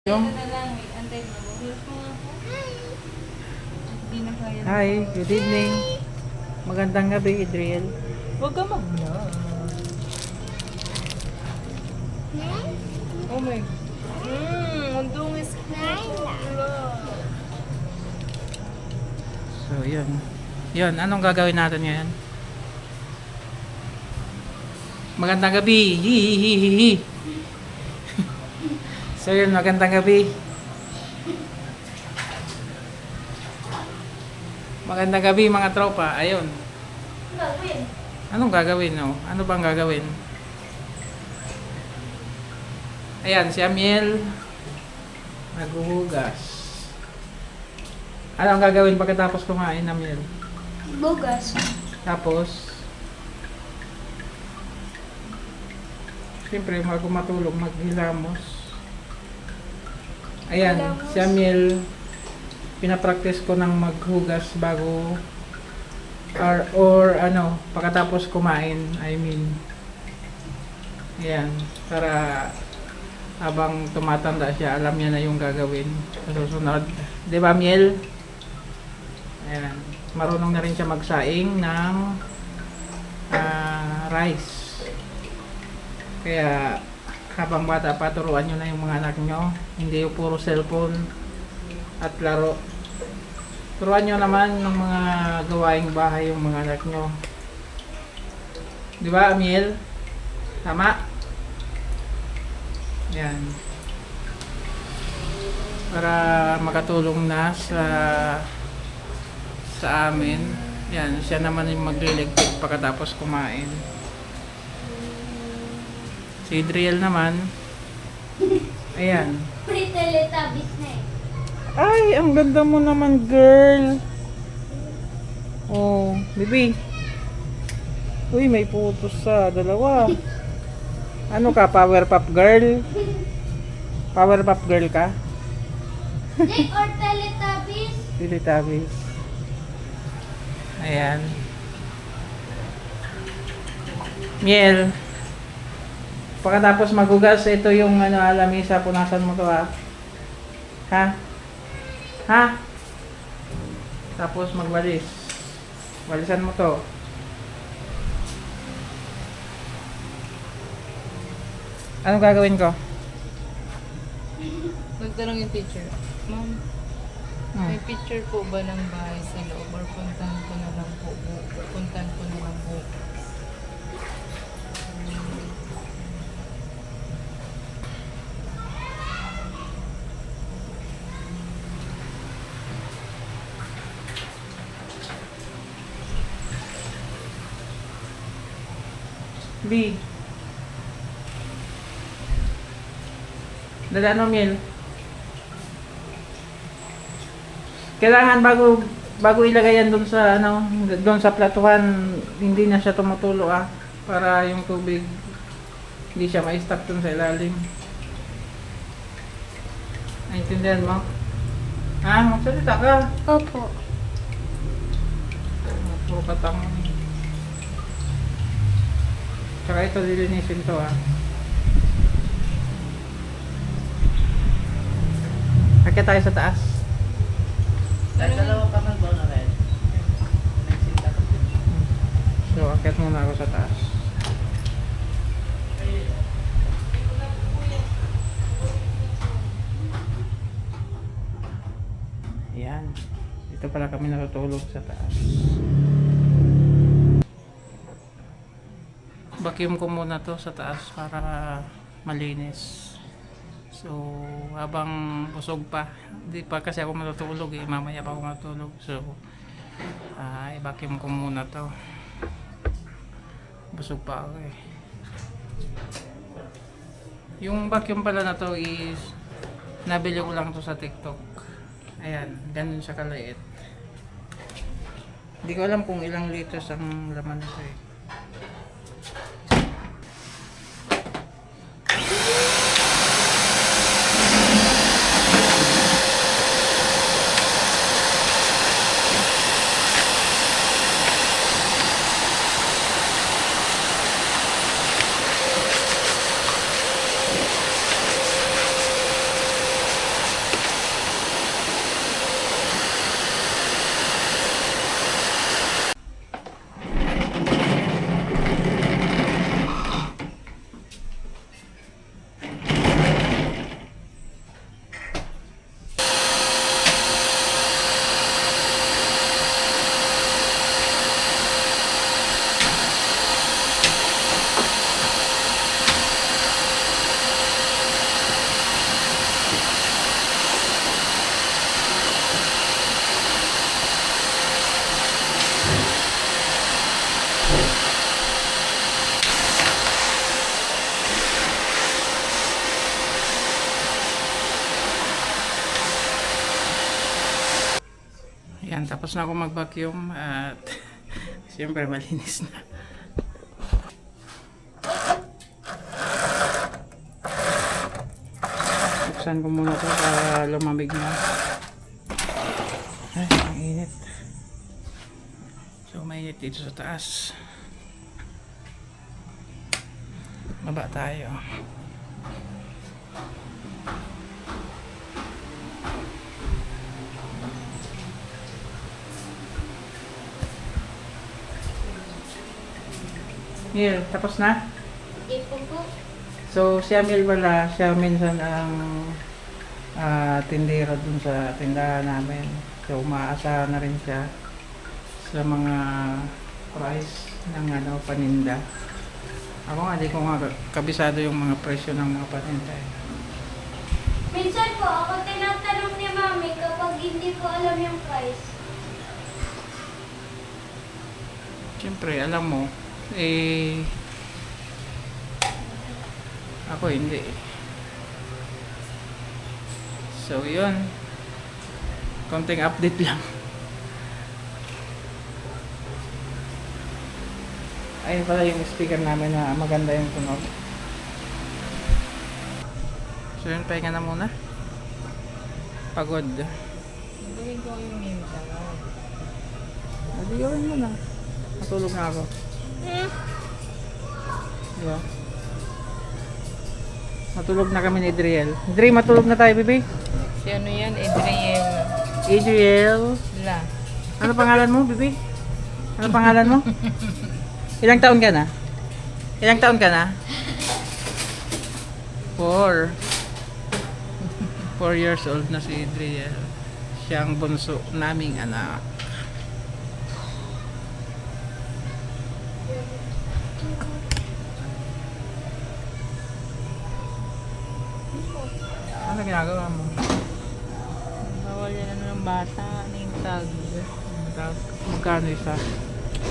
Yung Hi, good evening. Magandang gabi, Adriel. Huwag ka mag-vlog. Oh my. Ang dungis ko. So, yun. Yun, anong gagawin natin ngayon? Magandang gabi. Hihihihi. So, yun, magandang gabi. Magandang gabi mga tropa. Ayun. Anong gagawin, no? Ano bang gagawin? Ayan, si Amiel naghuhugas. Ano ang gagawin pagkatapos kumain, Amiel? Bugas. Tapos, siyempre, bago matulog, maghilamos. Ayan, Hilamos. si Amiel, pinapractice ko ng maghugas bago or ano, pagkatapos kumain, I mean. Ayan, para habang tumatanda siya, alam niya na yung gagawin sa susunod. 'Di ba, Miel? Ayan, marunong na rin siya magsaing ng rice. Kaya habang bata pa, turuan nyo na yung mga anak nyo. Hindi yung puro cellphone at laro. Turuan nyo naman ng mga gawaing bahay yung mga anak nyo. Di ba, Amiel? Tama? Yan. Para makatulong na sa amin. Yan, siya naman yung magliligpit pagkatapos kumain. Si Adriel naman, ayan. Pretty Teletubbies na eh. Ay, ang ganda mo naman, girl. Oh, baby. Uy, may putos sa dalawa. Ano ka, Powerpuff Girl? Powerpuff Girl ka? Jake or Teletubbies? Teletubbies. Ayan. Miel. Pagkatapos magugas, ito yung lamisa, punasan mo to, ha? Ha? Ha? Tapos magwalis. Walisan mo to. Anong gagawin ko? Nagtanong yung teacher, Ma'am, may picture po ba ng bahay sa loob or puntahan ko na lang po? Puntahan ko na lang po. B. Dala no, Miel. Kailangan bago ilagay yan doon sa doon sa platuhan, hindi na siya tumutulo, para yung tubig hindi siya ma-stuck doon sa ilalim. Naintindihan mo? Ha? Magsalita ka. Opo. Puro katang. Tsaka ito, lilinisin to, Akit tayo sa taas. Dalawa pa man ba na rin? So, akit muna ako sa taas. Ayan. Dito pala kami natutulog sa taas. Vacuum ko muna to sa taas para malinis. So, habang busog pa, hindi pa kasi ako matutulog, mamaya pa ako matulog. So, i-vacuum ko muna to. Busog pa ako eh. Yung vacuum pala na to is nabili ko lang to sa TikTok. Ayan, ganun siya kaliit. Hindi ko alam kung ilang liters ang laman nito eh. Yan, tapos na ako mag-vacuum at siyempre malinis na. Buksan ko muna ito para lumamig na. Ay, ang init. So, mainit dito sa taas. Baba tayo. Here, tapos na? Hindi po po. So, si Amil wala, siya minsan ang tindera dun sa tindahan namin. So, umaasahan na rin siya sa mga price ng paninda. Ako nga, di ko nga kabisado yung mga presyo ng mga paninda. Minsan po, ako tinatanong ni Mami kapag hindi ko alam yung price. Siyempre, alam mo, ako hindi. So, yun. Konting update lang. Ayun pala yung speaker namin na maganda yung tunog. So, yun, pahinga na muna. Pagod. Gawin ko yung name tag. Hindi, gawin mo na. Matulog na ako. Diba? Matulog na kami ni Adriel. Adriel, matulog na tayo, bebe. Si ano yan? Adriel. Adriel. La. Ano pangalan mo, bebe? Ano pangalan mo? Ilang taon ka na? Ilang taon ka na? 4. 4 years old na si Adriel. Siya ang bunso naming anak. Ano ginagawa mo? Bawal yan ng bata. Name tag. Magkano isa?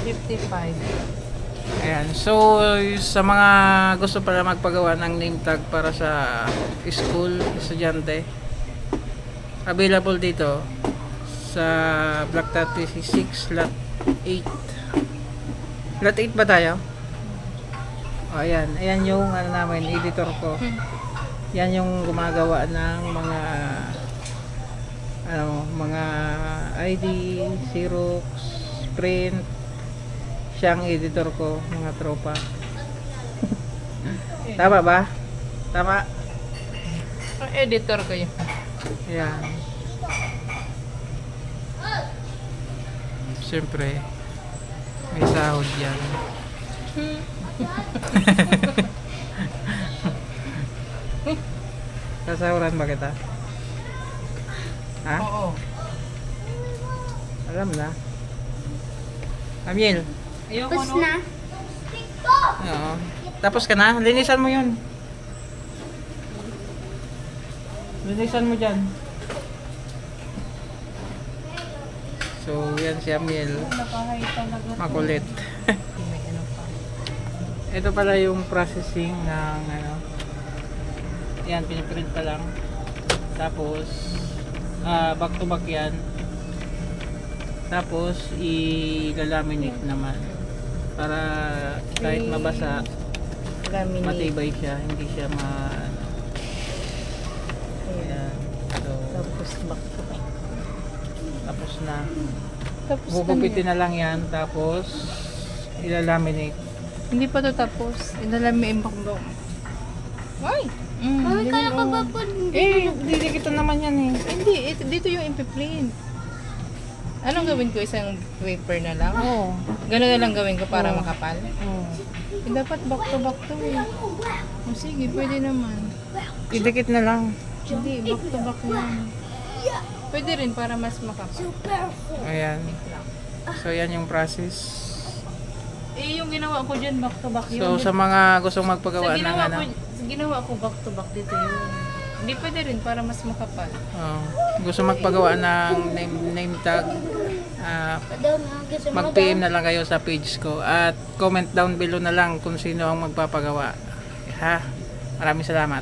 55. Ayan. So, sa mga gusto pala magpagawa ng name tag para sa school, estudyante, available dito sa Block 36, Lot 8. Lot 8 ba tayo? O, ayan. Ayan yung namin, editor ko. Yan yung gumagawa ng mga ID, Xerox, print. Siya ang editor ko, mga tropa. Tama ba? Tama? Ang editor ko yun. Yan. Siyempre, may sahod yan. Sasahuran ba kita? Ha? Oo. Alam na. Amiel. Ayoko Tapos no. na. Oo. Tapos ka na? Linisan mo yun. Linisan mo dyan. So, yan si Amiel. Nakahay talaga. Makulit. May ano pa. Ito pala yung processing ng yan, piniprint pa lang. Tapos, back to back yan. Tapos, i-laminate naman. Para kahit mabasa, Laminate. matibay siya. Hindi siya Ayan. So, Tapos back to back. tapos na. Tapos Gugupitin na lang yan. Tapos, ilalaminate. Hindi pa to tapos. Inalami imbak daw. Ay! Mami, kaya ka ba po? Didikito naman yan eh. Hindi, dito yung ipiprint. Anong gawin ko? Isang paper na lang? Oo. Ganun na lang gawin ko para Oo. makapal? Oo. Dapat back to eh. Sige, pwede naman. Idikit na lang. Hindi, back to back yan. Pwede rin para mas makapal. Ayan. So, yan yung process. Yung ginawa ko dyan, back to back yun. So, sa mga gustong magpagawa ng Ginawa ko back to back dito yun. Hindi pwede rin para mas makapal. gusto magpagawa ng name tag, mag-PM na lang kayo sa page ko at comment down below na lang kung sino ang magpapagawa. Ha? Maraming salamat.